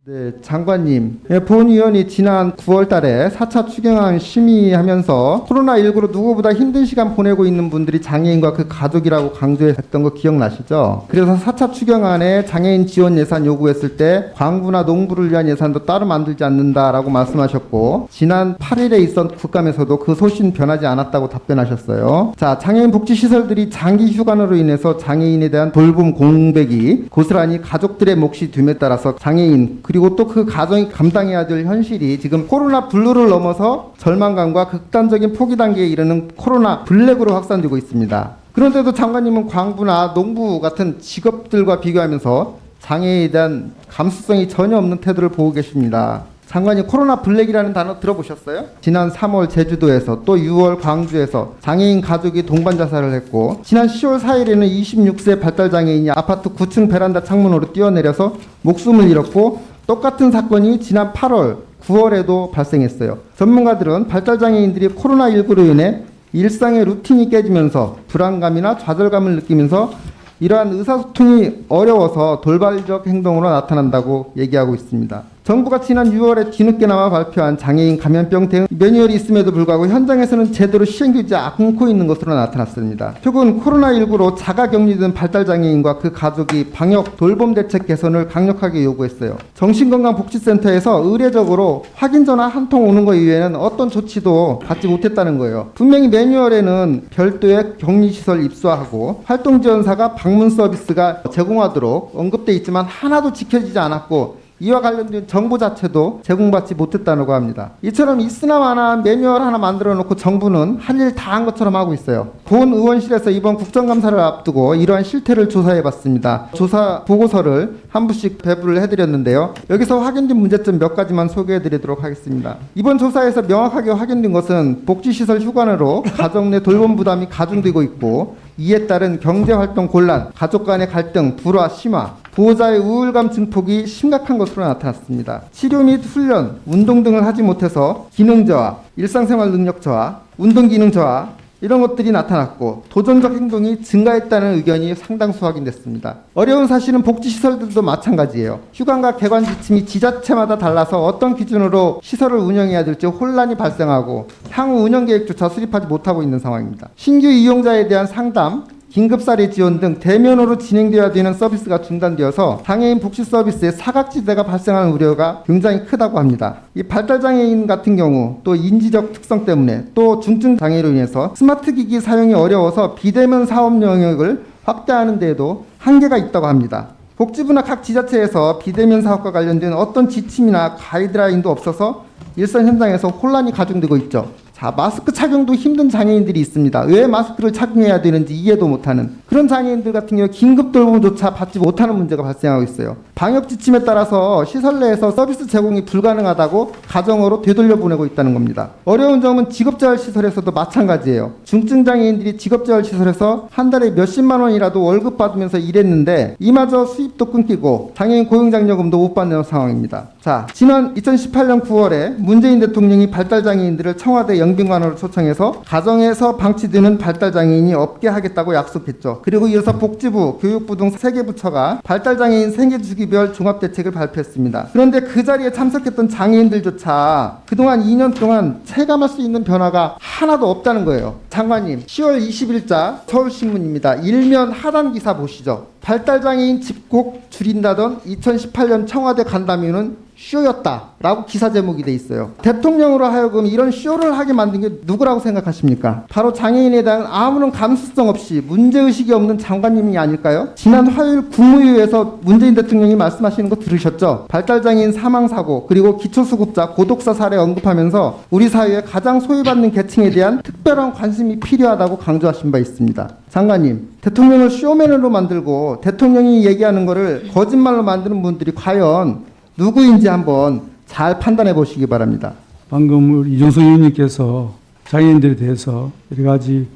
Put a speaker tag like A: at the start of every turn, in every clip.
A: 네, 장관님. 본 의원이 지난 9월 달에 4차 추경안 심의하면서 코로나19로 누구보다 힘든 시간 보내고 있는 분들이 장애인과 그 가족이라고 강조했던 거 기억나시죠? 그래서 4차 추경안에 장애인 지원 예산 요구했을 때 광부나 농부를 위한 예산도 따로 만들지 않는다라고 말씀하셨고, 지난 8일에 있던 국감에서도 그 소신 변하지 않았다고 답변하셨어요. 자, 장애인 복지시설들이 장기 휴관으로 인해서 장애인에 대한 돌봄 공백이 고스란히 가족들의 몫이 됨에 따라서 장애인 그리고 또 그 가정이 감당해야 될 현실이 지금 코로나 블루를 넘어서 절망감과 극단적인 포기 단계에 이르는 코로나 블랙으로 확산되고 있습니다. 그런데도 장관님은 광부나 농부 같은 직업들과 비교하면서 장애에 대한 감수성이 전혀 없는 태도를 보고 계십니다. 장관님, 코로나 블랙이라는 단어 들어보셨어요? 지난 3월 제주도에서 또 6월 광주에서 장애인 가족이 동반 자살을 했고, 지난 10월 4일에는 26세 발달장애인이 아파트 9층 베란다 창문으로 뛰어내려서 목숨을 잃었고, 똑같은 사건이 지난 8월, 9월에도 발생했어요. 전문가들은 발달장애인들이 코로나19로 인해 일상의 루틴이 깨지면서 불안감이나 좌절감을 느끼면서 이러한 의사소통이 어려워서 돌발적 행동으로 나타난다고 얘기하고 있습니다. 정부가 지난 6월에 뒤늦게나마 발표한 장애인 감염병 대응 매뉴얼이 있음에도 불구하고 현장에서는 제대로 시행되지 않고 있는 것으로 나타났습니다. 최근 코로나19로 자가격리된 발달장애인과 그 가족이 방역 돌봄 대책 개선을 강력하게 요구했어요. 정신건강복지센터에서 의례적으로 확인 전화 한 통 오는 것 이외에는 어떤 조치도 받지 못했다는 거예요. 분명히 매뉴얼에는 별도의 격리시설 입소하고 활동지원사가 방문 서비스가 제공하도록 언급돼 있지만 하나도 지켜지지 않았고, 이와 관련된 정보 자체도 제공받지 못했다고 합니다. 이처럼 있으나 마나 매뉴얼 하나 만들어 놓고 정부는 할 일 다 한 것처럼 하고 있어요. 본 의원실에서 이번 국정감사를 앞두고 이러한 실태를 조사해 봤습니다. 조사 보고서를 한 부씩 배부를 해드렸는데요. 여기서 확인된 문제점 몇 가지만 소개해 드리도록 하겠습니다. 이번 조사에서 명확하게 확인된 것은 복지시설 휴관으로 가정 내 돌봄 부담이 가중되고 있고, 이에 따른 경제활동 곤란, 가족 간의 갈등, 불화, 심화, 보호자의 우울감 증폭이 심각한 것으로 나타났습니다. 치료 및 훈련, 운동 등을 하지 못해서 기능 저하, 일상생활 능력 저하, 운동 기능 저하 이런 것들이 나타났고, 도전적 행동이 증가했다는 의견이 상당수 확인됐습니다. 어려운 사실은 복지시설들도 마찬가지예요. 휴관과 개관 지침이 지자체마다 달라서 어떤 기준으로 시설을 운영해야 될지 혼란이 발생하고 향후 운영계획조차 수립하지 못하고 있는 상황입니다. 신규 이용자에 대한 상담, 긴급사례 지원 등 대면으로 진행되어야 되는 서비스가 중단되어서 장애인 복지 서비스에 사각지대가 발생하는 우려가 굉장히 크다고 합니다. 이 발달장애인 같은 경우 또 인지적 특성 때문에 또 중증 장애로 인해서 스마트 기기 사용이 어려워서 비대면 사업 영역을 확대하는 데에도 한계가 있다고 합니다. 복지부나 각 지자체에서 비대면 사업과 관련된 어떤 지침이나 가이드라인도 없어서 일선 현장에서 혼란이 가중되고 있죠. 자, 마스크 착용도 힘든 장애인들이 있습니다. 왜 마스크를 착용해야 되는지 이해도 못하는 그런 장애인들 같은 경우 긴급 돌봄조차 받지 못하는 문제가 발생하고 있어요. 방역 지침에 따라서 시설 내에서 서비스 제공이 불가능하다고 가정으로 되돌려 보내고 있다는 겁니다. 어려운 점은 직업재활시설에서도 마찬가지예요. 중증 장애인들이 직업재활시설에서 한 달에 몇십만 원이라도 월급 받으면서 일했는데 이마저 수입도 끊기고 장애인 고용장려금도 못 받는 상황입니다. 자, 지난 2018년 9월에 문재인 대통령이 발달장애인들을 청와대 영빈관으로 초청해서 가정에서 방치되는 발달장애인이 없게 하겠다고 약속했죠. 그리고 이어서 복지부, 교육부 등 3개 부처가 발달장애인 생애주기별 종합대책을 발표했습니다. 그런데 그 자리에 참석했던 장애인들조차 그동안 2년 동안 체감할 수 있는 변화가 하나도 없다는 거예요. 장관님, 10월 20일자 서울신문입니다. 일면 하단 기사 보시죠. 발달장애인 집콕 줄인다던 2018년 청와대 간담회는 쇼였다라고 기사 제목이 돼 있어요. 대통령으로 하여금 이런 쇼를 하게 만든 게 누구라고 생각하십니까? 바로 장애인에 대한 아무런 감수성 없이 문제의식이 없는 장관님이 아닐까요? 지난 화요일 국무회의에서 문재인 대통령이 말씀하시는 거 들으셨죠? 발달장애인 사망사고 그리고 기초수급자 고독사 사례 언급하면서 우리 사회에 가장 소외받는 계층에 대한 특별한 관심이 필요하다고 강조하신 바 있습니다. 장관님, 대통령을 쇼맨으로 만들고 대통령이 얘기하는 거를 거짓말로 만드는 분들이 과연 누구인지 한번 잘 판단해 보시기 바랍니다.
B: 방금 우리 이종석 의원님께서 장애인들에 대해서 여러 가지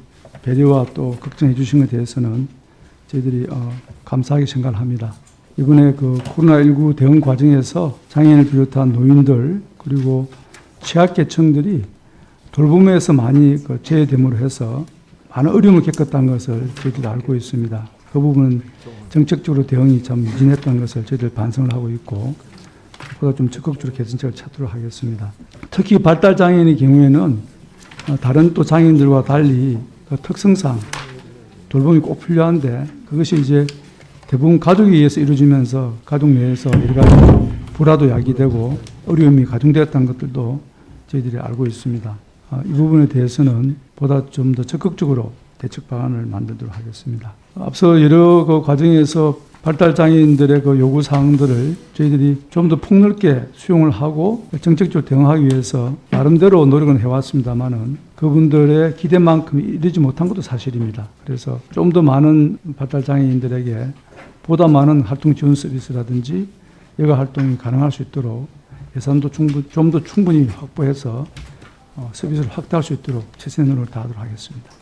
B: 배려와 또 걱정해 주신 것에 대해서는 저희들이 감사하게 생각을 합니다. 이번에 그 코로나19 대응 과정에서 장애인을 비롯한 노인들 그리고 취약계층들이 돌봄에서 많이 제외됨으로 해서 많은 어려움을 겪었다는 것을 저희들이 알고 있습니다. 그 부분은 정책적으로 대응이 참 미진했다는 것을 저희들 반성을 하고 있고, 보다 좀 적극적으로 개선책을 찾도록 하겠습니다. 특히 발달 장애인의 경우에는 다른 또 장애인들과 달리 그 특성상 돌봄이 꼭 필요한데 그것이 이제 대부분 가족에 의해서 이루어지면서 가족 내에서 여러 가지 불화도 야기되고 어려움이 가중되었다는 것들도 저희들이 알고 있습니다. 이 부분에 대해서는 보다 좀 더 적극적으로 대책 방안을 만들도록 하겠습니다. 앞서 여러 그 과정에서 발달 장애인들의 그 요구 사항들을 저희들이 좀 더 폭넓게 수용을 하고 정책적으로 대응하기 위해서 나름대로 노력은 해왔습니다만은 그분들의 기대만큼 이르지 못한 것도 사실입니다. 그래서 좀 더 많은 발달 장애인들에게 보다 많은 활동 지원 서비스라든지 여가 활동이 가능할 수 있도록 예산도 좀 더 충분히 확보해서 서비스를 확대할 수 있도록 최선의 노력을 다하도록 하겠습니다.